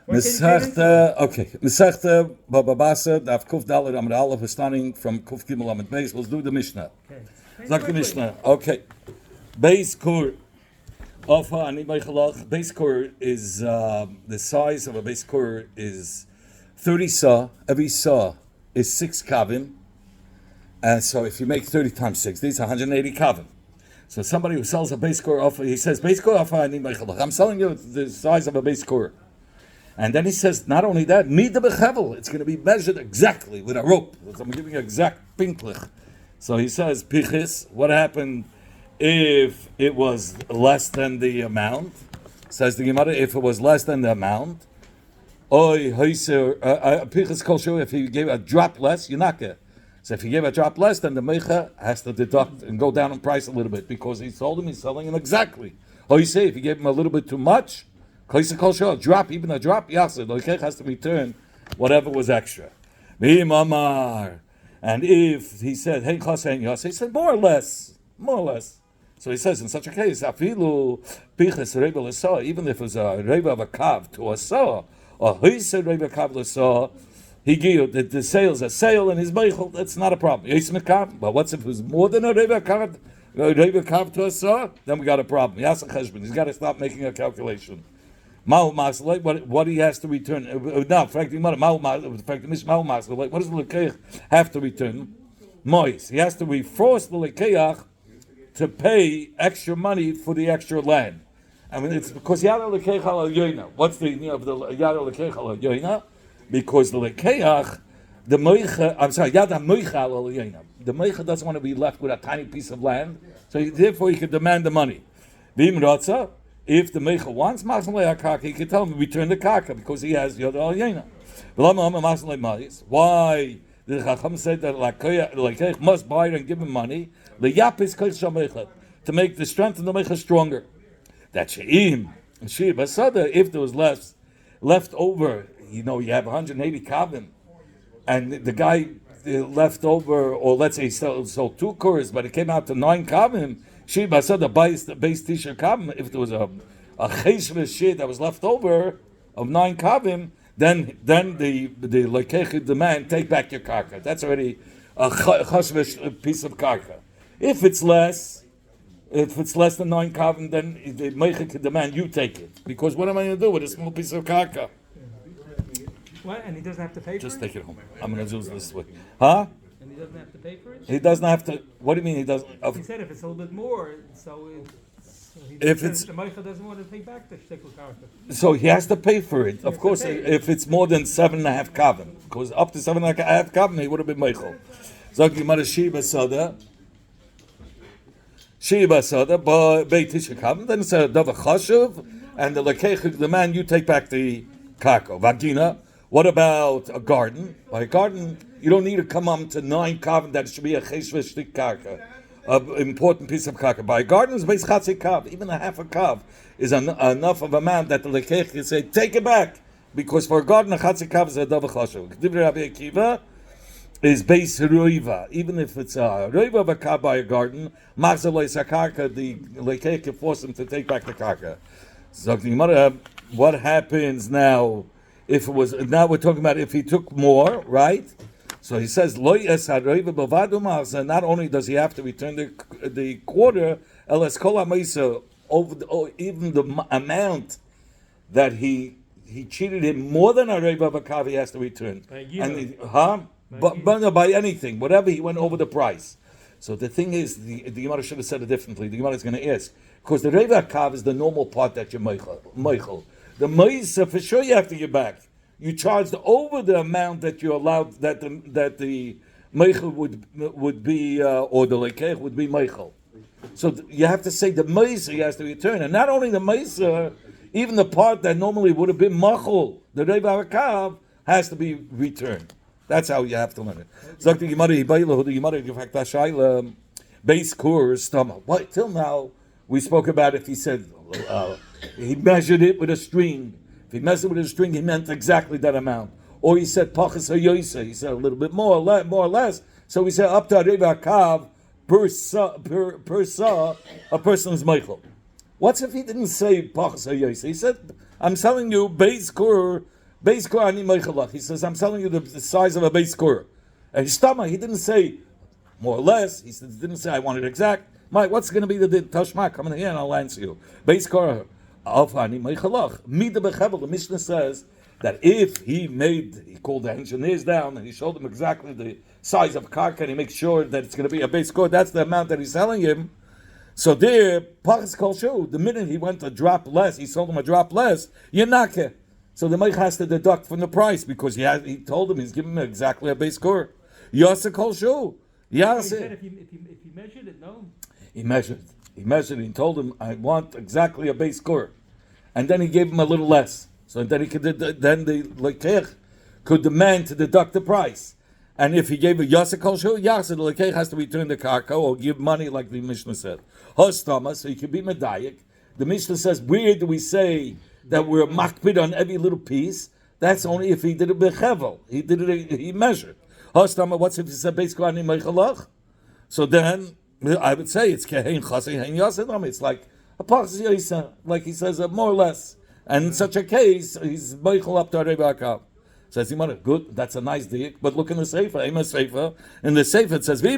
Mesechta, okay. Mesechta, Bava basra, Daf Kuf Dalet Amud Aleph, is starting from Kuf Gimel Amud Beis. Let's do the Mishnah. Zak the Mishnah. Okay. Beis Kur. Ofa Ani Meichalach. Beis Kur is, the size of a Beis Kur is 30 saw. Every saw is 6 kavim. And so if you make 30 times 6, these are 180 kavim. So somebody who sells a Beis Kur Ofa, he says, Beis Kur Ofa Ani Meichalach. I'm selling you the size of a Beis Kur. And then he says, not only that, mida bechevel, it's going to be measured exactly with a rope. I'm giving you exact pinklich. So he says, pichis, what happened if it was less than the amount? Says the Gemara, if it was less than the amount, oy heiser, pichis kol shu, if he gave a drop less, you knock it. So if he gave a drop less, then the meicha has to deduct and go down in price a little bit because he told him he's selling him exactly. Or you say, if you gave him a little bit too much, drop, even a drop, Yasser, the Lekech has to return whatever was extra. And if he said, hey, he said, more or less. So he says, in such a case, even if it was a reva of a kav to a saw, or he said reva kav to a saw, he gave the sale's a sale and his meichel, that's not a problem. But what's if it was more than a reva kav to a saw? Then we got a problem. Yasser Cheshbon, he's got to stop making a calculation. What he has to return? No, frankly, what does the lekeach have to return? Mois. He has to force the lekeach to pay extra money for the extra land. I mean, it's because yada lekeach al yoina. What's the meaning of the yada lekeach al yoina? Because the lekeach, the moicha. I'm sorry, yada moicha al yoina. The moicha doesn't want to be left with a tiny piece of land, so therefore he can demand the money. V'im ratza. If the Meichel wants Maslei HaKarka, he can tell him to return the Karka because he has Yod Al Yena. Why the Chacham said that Lekech must buy it and give him money? To make the strength of the Meichel stronger. That She'im, if there was left over, you have 180 kavim, and the guy left over, or let's say he sold 2 kurs, but it came out to 9 kavim. She basada buys the base tisha kavim. If there was a cheshve shit that was left over of 9 kavim, then the lekech demand take back your karka. That's already a cheshve piece of karka. If it's less than 9 kavim, then the meichel can demand you take it because what am I going to do with a small piece of karka? What? And he doesn't have to pay for it? Just take it home. I'm going to do it this way, huh? And he doesn't have to pay for it? He doesn't have to. What do you mean he doesn't? He said if it's a little bit more, if it's the Meichel doesn't want to take back the shtickle karka. So he has to pay for it. Of course, if it's more than 7.5 kavim, because up to 7.5 kavim, he would have been Meichel. Zok Yimara Shiba Sada, Beit Tisha Kavim. Then it's a Dava Chashuv, and the Lekech, the man, you take back the karka. Vagina. What about a garden? By a garden, you don't need to come up to 9 kavim that it should be a cheshve shtik karka, an important piece of karka. By a garden, it's base chatzi kav. Even a half a kav is enough of a man that the lekech can say, take it back. Because for a garden, a chatzi kav is a davar chashuv. Divrei Rabbi Akiva is base roiva. Even if it's a roiva of a kav by a garden, machzaloi sakarka, the lekech can force him to take back the karka. So, what happens now? If it was, now we're talking about if he took more, right? So he says, not only does he have to return the quarter, even the amount that he cheated him more than a reva of a kav, he has to return. By anything, whatever he went over the price. So the thing is, the Gemara should have said it differently. The Gemara is going to ask, because the reva kav is the normal part that you're meichel. The ma'isa, for sure you have to give back. You charged over the amount that you allowed, that the meichel would be, or the lekech would be meichel. So you have to say the ma'isa he has to return. And not only the ma'isa, even the part that normally would have been machol, the reva hakav, has to be returned. That's how you have to learn it. Zok the Gemara, the Gemara, in fact, Ashayla, base kur, stomach. What? Till now, we spoke about if he said, he measured it with a string. If he measured it with a string, he meant exactly that amount. Or he said pachas hayoisa. He said a little bit more or less. So we said up to reva kav per sa, a person is meichel. What's if he didn't say pachas hayoisa? He said, I'm selling you base kur Beis kor ani meichalach. He says, I'm selling you the size of a beis kor. And Shtama, he didn't say more or less. He didn't say I want it exact. Mike, what's going to be the tashma? Come in here and I'll answer you. Beis kor ani meichalach. Mida bechevel. The Mishnah says that if he called the engineers down and he showed them exactly the size of karka and he makes sure that it's going to be a beis kor, that's the amount that he's selling him. So there, Pachas Kol Shu, the minute he went a drop less, he sold him a drop less, Yanake. So the Meich has to deduct from the price because he told him he's giving him exactly a base score. Yasa Kol Shu. He said if he measured it, no. He measured. He told him, I want exactly a base score. And then he gave him a little less. So then then the Lekech could demand to deduct the price. And if he gave a Yasa Kol Shu, Yasa, the Lekech has to return the karka or give money like the Mishnah said. Hostama, so he could be medayik. The Mishnah says, where do we say that we're makpid on every little piece? That's only if he did it bechevel. He measured. Hostama, what's if he said basically ani meichalach? So then I would say it's kehein chasei hein yasedam. It's like a pachas yisa, like he says more or less. And in such a case, he's meichal up to Rebbe Akav. Says he good. That's a nice diak, but look in the sefer. In the sefer it says he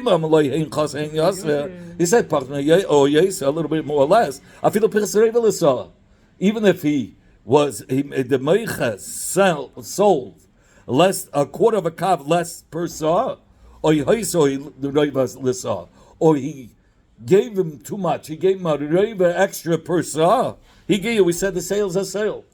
said yes, a little bit more or less. Even if he was the meicha sold less a quarter of a kav less per saw, or he gave him too much. He gave him a reiva extra per saw. We said the sale's a sale.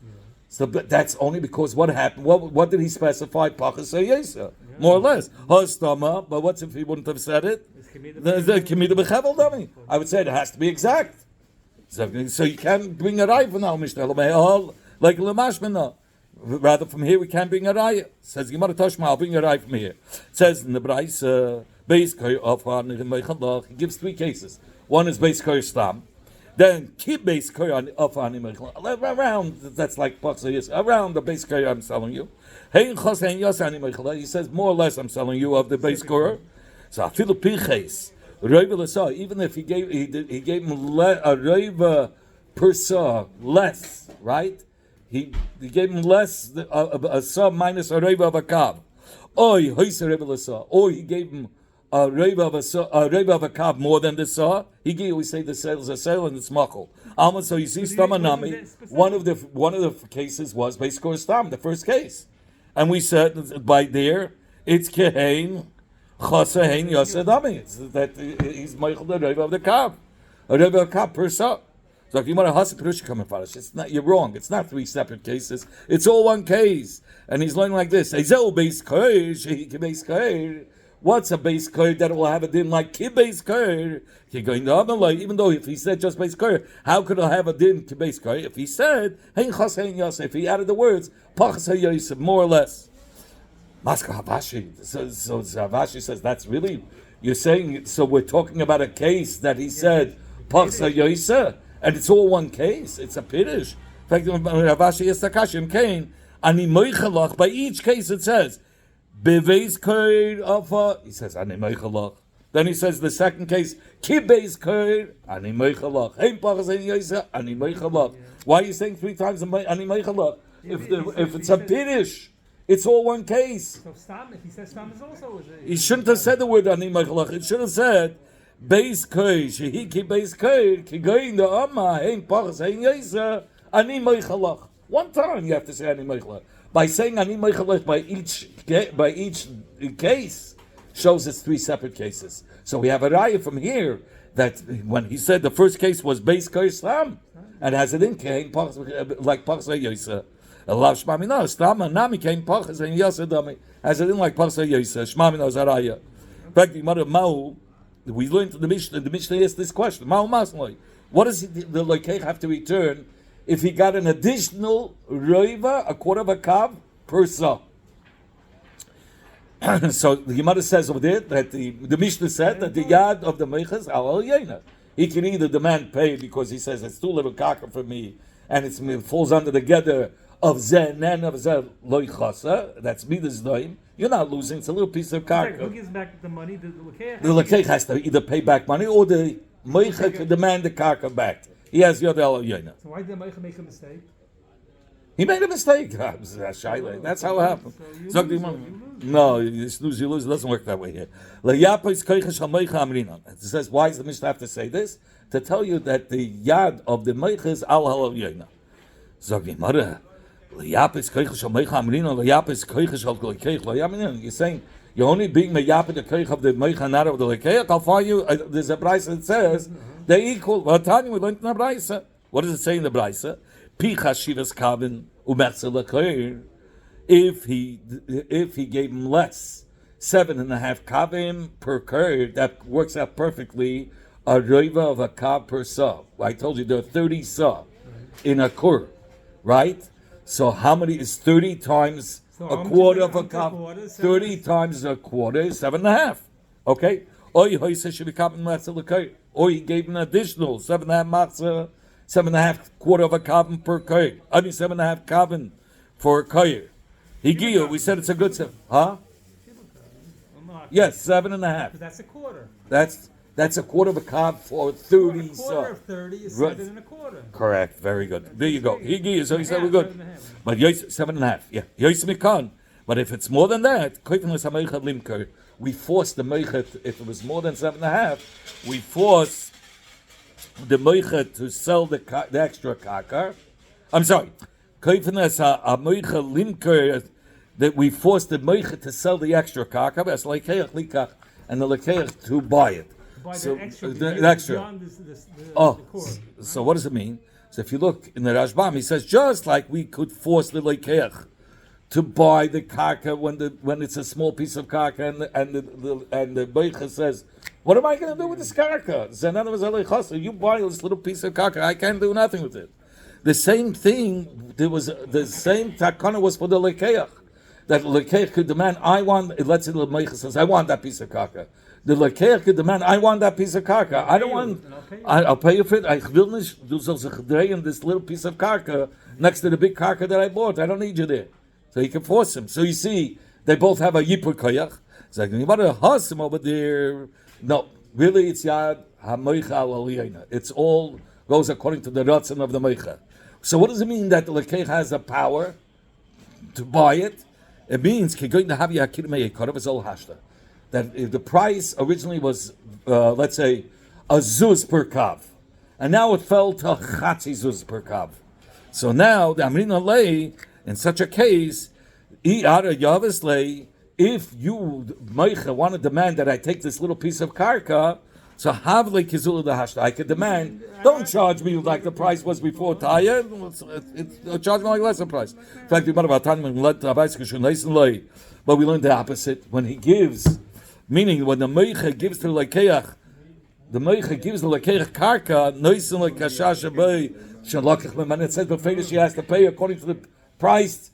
So but that's only because what happened? What did he specify? Pachas yesa, more or less. Hastama. But what's if he wouldn't have said it? The Kimida Bechevel dummy. I would say it has to be exact. So you can't bring a raya from now, Mishnah. Like Lamashmana. Rather, from here we can't bring a raya. Says Gemara Tashma, I'll bring a raya from here. It says in the Brais, he gives three cases. One is Beis Koy Stam. Then keep base koy on around. That's like around the base koy I'm selling you. He says more or less I'm selling you of the base koy. So afilu piches even if he gave him a reiva per saw less, right? He gave him less a saw minus a reiva of a kav. Or he gave him a reiva of a kav more than the saw. We say the sale is a sale and it's machol. So you see, Stamanami. One of the cases was Beiskor Stam, the first case, and we said by there it's kehein chasehein yasedami. It's that he's meichel the reiva of the kav, a reiva of kav per saw. So if you want a hasa perush coming for us, it's not. You're wrong. It's not three separate cases. It's all one case, and he's learning like this. What's a base code that will have a din like kibbeis code? You're going to Amalai, even though if he said just base code, how could I have a din kibbeis code? If he said hein chas hein yosef, if he added the words pachas hayosef, more or less. Maska Havashi. So Havashi says that's really you're saying. So we're talking about a case that he said pachas hayosef, and it's all one case. It's a piddush. In fact, Havashi is takashim kain ani moichalach. By each case it says. Beveis koid alpha. He says ani meichalach. Then he says the second case kibeis koid ani meichalach. Hein pachas ein yisa ani meichalach. Why are you saying three times ani meichalach? If it's a piddush, it's all one case. So stam, if he says stam is also. He shouldn't have said the word ani meichalach. It should have said beis koid shehi kibeis koid kigoin the amma hein pachas ein yisa ani meichalach. One time you have to say ani meichalach. By saying ani meichalach by each case shows it's three separate cases. So we have a raya from here that when he said the first case was beis koy stam and has it in like pachas yosa. Allah shmami no stam and nami came pachas and yosa dami has it in like pachas yosa. Shmami no zaraya. In fact, the mother Mao, we learned the Mishnah. The Mishnah asked this question: Mao Masloi, what does the lokeich have to return if he got an additional roiva, a quarter of a kav per saw? So the Gemara says over there that the Mishnah said that the yad of the meichas al yena. He can either demand pay because he says it's too little kaka for me, and it falls under the gather of zen and of zen loichasa. That's midas doim. You're not losing; it's a little piece of kaka. Who gives back the money? The lekeich has to either pay back money or the meicha can demand the kaka back. He has yad al yena. So why did the meicha make a mistake? He made a mistake. That's how it happened. So you Zog lose, the or Imam. you lose. No, you snooze, you lose. It doesn't work that way here. It says, why does the Mishnah have to say this? To tell you that the yad of the meicha is al halal yoina. Zog the Imam. You're saying you're only being meyap the koich of the meicha, not of the lekeich. I'll find you. There's a brisa that says they're equal. Well, Tanya, we learned in the brisa. What does it say in the brisa? Picha shivas kavin umerzel lekeich. If he gave him less, 7.5 kavim per kur, that works out perfectly. A roiva of a kav per sa. I told you there are 30 sa in a kur, right? So how many is 30 times a quarter of a cup? 30 times a quarter is 7.5. Okay? Or he gave an additional 7.5 matzah, 7.5 quarter of a kavim per koy. I mean 7.5 kavim for a koy. Higiyu, we said it's a good huh? Yes, 7.5. That's a quarter. That's a quarter of a kav for 30 A quarter of 30 is Right. 7.25. Correct. Very good. There you go. Higi, so he said we're good. But 7.5. Yeah. Yois mikan. But if it's more than that, we force the meichet. If it was more than 7.5, we force the meichet to sell the extra kaka. I'm sorry. That we force the meichet to sell the extra kaka, and the lekeich to buy it. So, the extra. The core, right? So what does it mean? So if you look in the Rashbam, he says just like we could force the lekeich to buy the karka when it's a small piece of karka, and the beicha says, what am I going to do with this karka? So in other words, you buy this little piece of karka, I can't do nothing with it. The same thing. There was the same takana was for the lekeich, that lekeich could demand, I want. Let's say the beicha says, I want that piece of karka. The lekeich could demand, I want that piece of karka. I don't want. I'll pay you for it. I will not do in this little piece of karka next to the big karka that I bought. I don't need you there. So he can force him. So you see, they both have a yipur koyach. It's like, you want to huss him over there. No, really, it's yad ha-moicha al-aliyayna. It's all goes according to the ratzon of the moicha. So what does it mean that the lekeich has the power to buy it? It means that if the price originally was, let's say, a zuz per kav, and now it fell to chatzi zuz per kav. So now the amrina lei, in such a case, if you meicha want to demand that I take this little piece of karka, so havle kizula the hashta, I could demand. Don't charge me like the price was before Taya. Charge me like lesser price. In fact, but we learned the opposite when he gives. Meaning, when the meicha gives to the lekeach, the meicha gives the lekeach karka, noisin lekashasha bay shalakach, and it says before she has to pay according to the price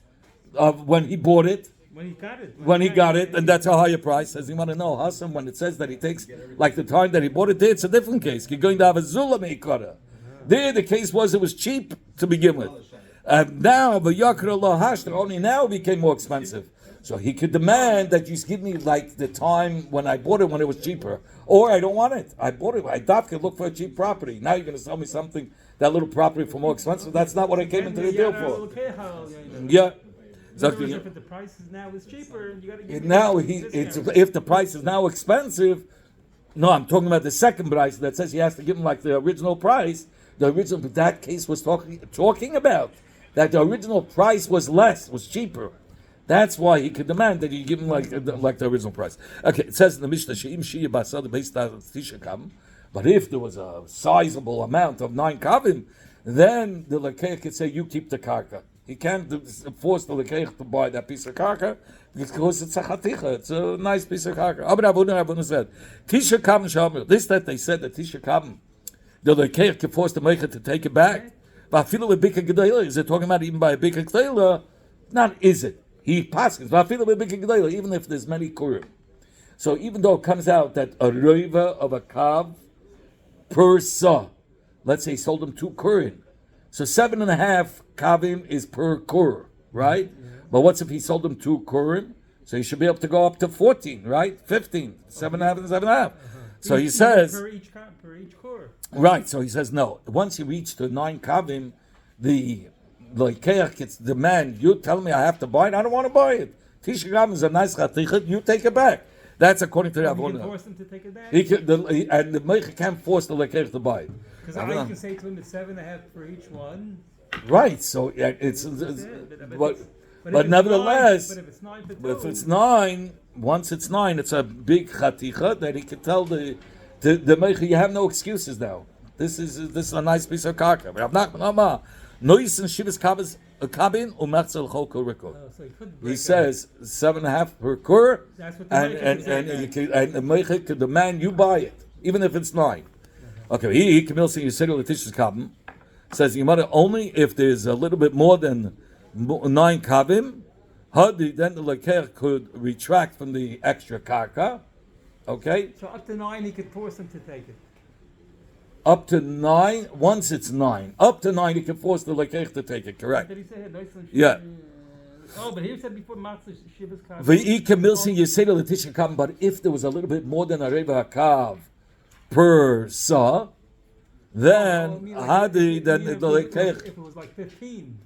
of when he bought it. When he got it. When he got it, and that's a higher price. Says you want to know, Hassan, when it says that he takes like the time that he bought it, there it's a different case. You're going to have a zula meikara. There, the case was it was cheap to begin with. Now, the yakar Allah hashter only now became more expensive. So he could demand that you give me like the time when I bought it when it was cheaper, or I don't want it. I bought it. I thought could look for a cheap property. Now you're going to sell me something that little property for more expensive. That's not what I came into the deal for. Yeah. So if the price now is cheaper, you got to give now if the price is now expensive. No, I'm talking about the second price that says he has to give him like the original price. The original that case was talking about that the original price was less, was cheaper. That's why he could demand that you give him like the original price. Okay, it says in the Mishnah, She'im Shia Basad based on Tisha Kavim. But if there was a sizable amount of 9 kavim, then the lekeich could say, you keep the karka. He can't force the lekeich to buy that piece of karka because it's a chaticha. It's a nice piece of karka. Aber Abuna said, Tisha Kavim Shalmir. This that they said that Tisha Kavim, the lekeich could force the meichet to take it back. But feel with bika gedela. Is it talking about even by a bika gedela? Not is it. He passes, even if there's many kurim. So even though it comes out that a roiva of a kav per sa, let's say he sold him 2 kurim, so 7.5 kavim is per kur, right? Yeah. But what's if he sold him 2 kurim? So he should be able to go up to 14, right? 15, 7.5 and 7.5. So he says per each kur. Right. So he says no. Once you reach to 9 kavim, the lekeach gets demand, you tell me I have to buy it, I don't want to buy it. Tisha B'Av is a nice chaticha, you take it back. That's according to Rav You can Huna. force them to take it back. And the meicha can't force the lekeach to buy it. Because I can say to him it's 7.5 for each one. Right, so it's but nevertheless, but if it's 9 for 2, if it's 9, once it's 9, it's a big chaticha that he can tell the meicha, you have no excuses now. This is a nice piece of karka. Rav Nachman Amar, nois and shivas kabin u'machzel chol kol rikor. He says 7.5 per kur, and the meicha could demand you buy it, even if it's 9. Okay, he can say you said Letish's kabin. Says you might only if there's a little bit more than 9 kavim, then the lekeach could retract from the extra karka. Okay? So up to 9 he could force them to take it. Up to 9, once it's 9. Up to 9 he can force the lekeach to take it, correct? Did he say it? Yeah. Oh, but he said before Matzah Shivas Kav. V'ika milsin yiseda letisha kabim, but if there was a little bit more than a reva hakav per sa, then hadi then the lekeach. If it was like 15.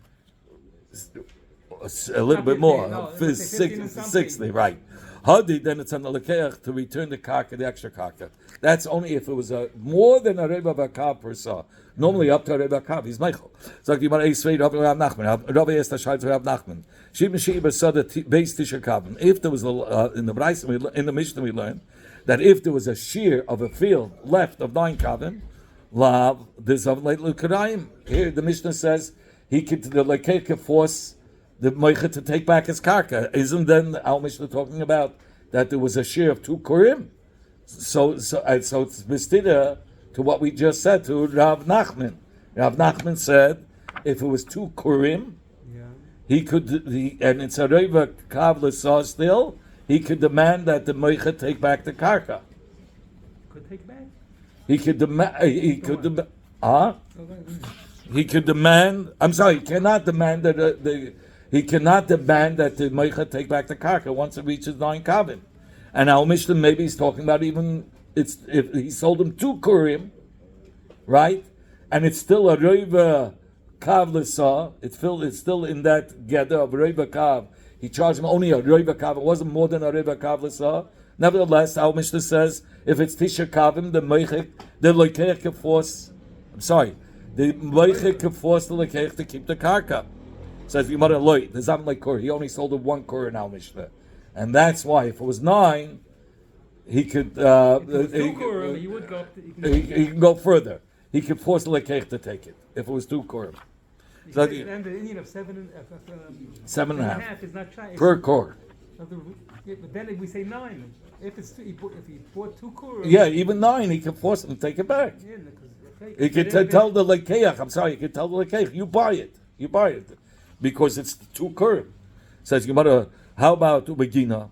A little bit more, no, 60, right? Hadi, then it's on the lekeach to return the karka, the extra karka. That's only if it was more than a reva v'akav per sa. Normally up to a reva v'akav, he's meichel. Sagt die Gemara, Eisvei, Rabbi Nachman. Rabbi ist der Scheiß Rabbi Nachman. Shibim Shiba saw the base tisha kavim. If there was in the Brayso, in the Mishnah we learned that if there was a shear of a field left of 9 kavim, lav there's of late lukarayim. Here the Mishnah says the lekeach can force the meicha to take back his karka. Isn't then our Mishnah talking about that there was a shear of 2 kurim? So it's mistida to what we just said to Rav Nachman. Rav Nachman said if it was 2 kurim, he could, and it's a reva kav l'sah still, he could demand that the meicha take back the karka. Could take back? He could demand. He could demand. I'm sorry. He cannot demand that he cannot demand that the meicha take back the karka once it reaches 9 kavim. And our Mishnah maybe he's talking about even if he sold him 2 kurim, right? And it's still a reva kav l'sah. It's still in that gather of reva kav. He charged him only a reva kav. It wasn't more than a reva kav l'sah. Nevertheless, our Mishnah says if it's tisha kavim, the lekeach can force. I'm sorry, the meicha can force the lekeach to keep the karka. Says Yimar Eloi, the Zam like Kur. He only sold him 1 kur in our Mishnah, and that's why if it was 9, he could. If it was 2 kurim, he would go. He can go further. He could force the lekeach to take it if it was 2 kurim. So the Indian of 7.5 is not shy per kur. But then if we say 9, if he bought 2 kurim. Yeah, even 9, he can force him to take it back. Yeah, he could tell the lekeach. I'm sorry, he could tell the lekeach, you buy it, because it's 2 kurim. Says Gemara, how about ubegina?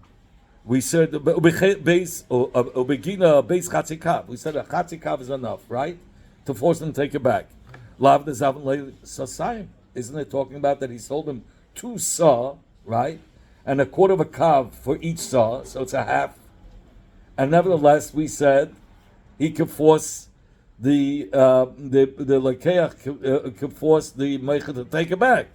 We said base ubegina base chatzikav. We said a chatzikav is enough, right, to force them to take it back. Lav the zavan sasayim. Isn't it talking about that he sold them 2 saw, right, and a quarter of a kav for each saw, so it's a half. And nevertheless, we said he could force the lekeach could force the meicha to take it back.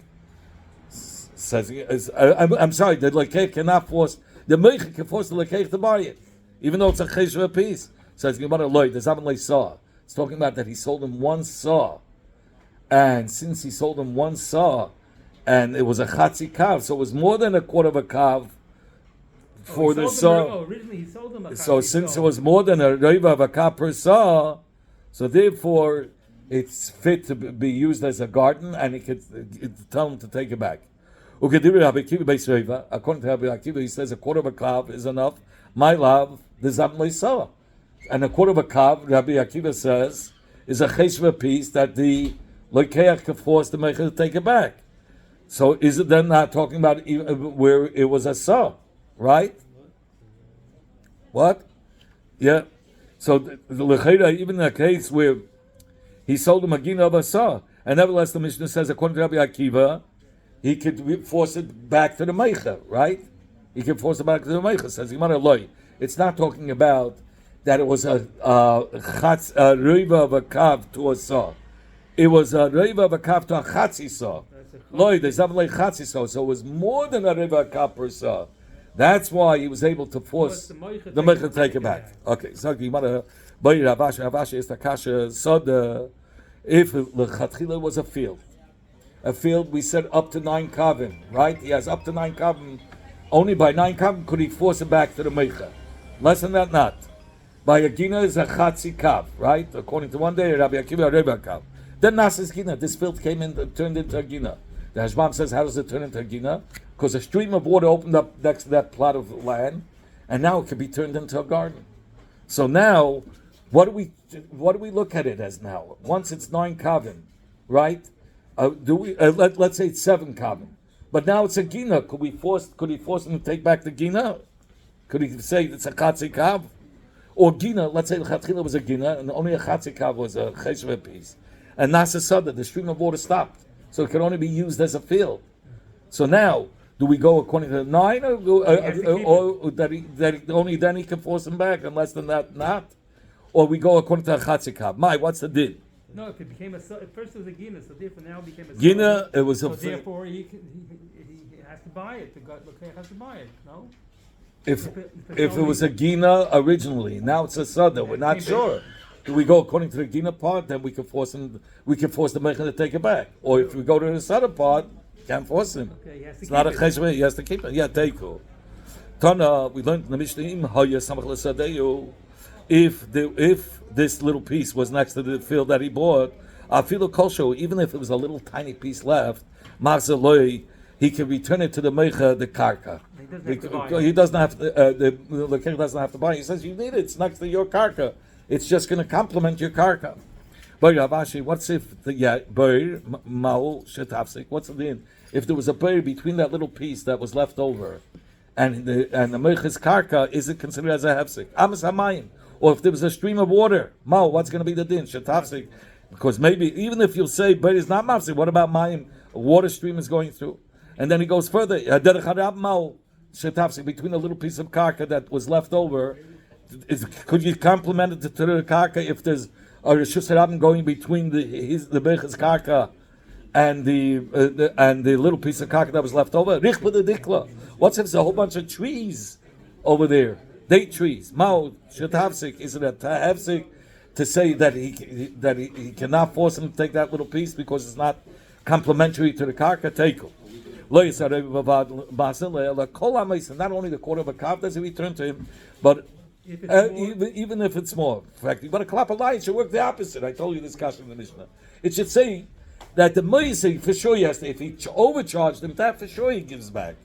Says I'm sorry, the lekeach cannot force the meicha can force the lekeach to buy it, even though it's a cheshva piece. Says Gemara loy the zaman le saw. It's talking about that he sold him 1 saw, and since he sold him 1 saw, and it was a chatzi kav, so it was more than a quarter of a kav for the saw. Originally he sold him a so since it was more than a reva of a kav per saw, so therefore it's fit to be used as a garden, and he could tell him to take it back. According to Rabbi Akiva, he says a quarter of a kav is enough. My love, the zam saw, and a quarter of a kav, Rabbi Akiva says, is a cheshva piece that the lekeach can force the meicha to take it back. So is it then not talking about where it was a saw, right? What? Yeah. So the lechera, even in a case where he sold him a gina of a saw, and nevertheless the Mishnah says, according to Rabbi Akiva, he could force it back to the meicha, right? He can force it back to the meicha. Says Gemara loy. It's not talking about that it was a reiva of a kav to a saw. It was a reiva of a kav to a chatzi saw. Lloyd, there's not like chatzi so it was more than a reva kav per sa. That's why he was able to force the meicha to take it back. Okay, so you want to buy Ravashi is the kasha soda. If lechatchila was a field we said up to 9 kavim, right? He has up to 9 kavim. Only by 9 kavim could he force it back to the meicha. Less than that, not. By a gina is a chatzi kav, right? According to one day, Rabbi Akiva a reva kav. Then Nas's gina, this field came in, turned into a gina. The Hashbam says, how does it turn into a gina? Because a stream of water opened up next to that plot of land, and now it can be turned into a garden. So now, what do we look at it as now? Once it's 9 kavim, right? Let's say it's 7 kavim, but now it's a gina. Could he force him to take back the gina? Could he say it's a chatzi kav? Or gina, let's say the chatchila was a gina, and only a chatzi kav was a cheshve piece. And Nasa Sada, the stream of water stopped. So it can only be used as a field. So now, do we go according to the 9, or that only then he can force him back, and less than that, not? Or we go according to a chatzi kav? What's the din? No, if it became at first it was a gina, so therefore now it became a gina. It was so therefore he has to buy it. The Lokeh has to buy it. No. If it was a gina originally, now it's a sada. We're not sure. Do we go according to the gina part? Then we can force him. We can force the mecha to take it back. Or if we go to the sada part, can't force him. Okay, it's not a cheshbon. He has to keep it. Yeah, take it. Tana, we learned in the Mishnah if this little piece was next to the field that he bought, even if it was a little tiny piece left, he can return it to the meicha, the karka. He doesn't have to. The king doesn't have to buy. He says you need it. It's next to your karka. It's just going to complement your karka. But Ravashi, what's if the bird maul shetafsik? What's the din? If there was a bird between that little piece that was left over, and the meicha's karka, is it considered as a hefsik? Amas hamayim. Or if there was a stream of water, what's going to be the din? Shetafsik. Because maybe, even if you'll say, but it's not mafsik, what about mayim? A water stream is going through. And then he goes further. Shetafsik, between the little piece of karka that was left over, could you complement it to the karka if there's a reshus harabim going between the beichas karka and the little piece of karka that was left over? What's if there's a whole bunch of trees over there? Date trees. Mao shetafsik, is it a tahafsik to say that he cannot force him to take that little piece because it's not complementary to the karka? Take it. Not only the quarter of a kav does he return to him, but even if it's more. In fact, you've got to clap a lie, it should work the opposite. I told you this kasha in the Mishnah. It should say that the moisei for sure he has to, if he overcharged him, that for sure he gives back.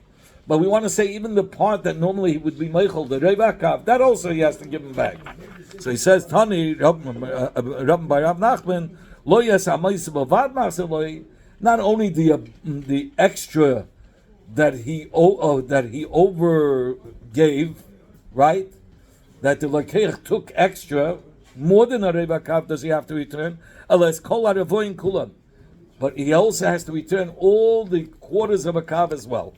But we want to say even the part that normally he would be meichel, the revakav, that also he has to give him back. So he says, Tani, Rabban by Rav Nachman, lo yes ha'moisei bavad ma'aseh, not only the extra that he over gave, right? That the Lakeich took extra, more than a Reva Kav does he have to return, unless Kol HaRevoin Kulan. But he also has to return all the quarters of a Kav as well.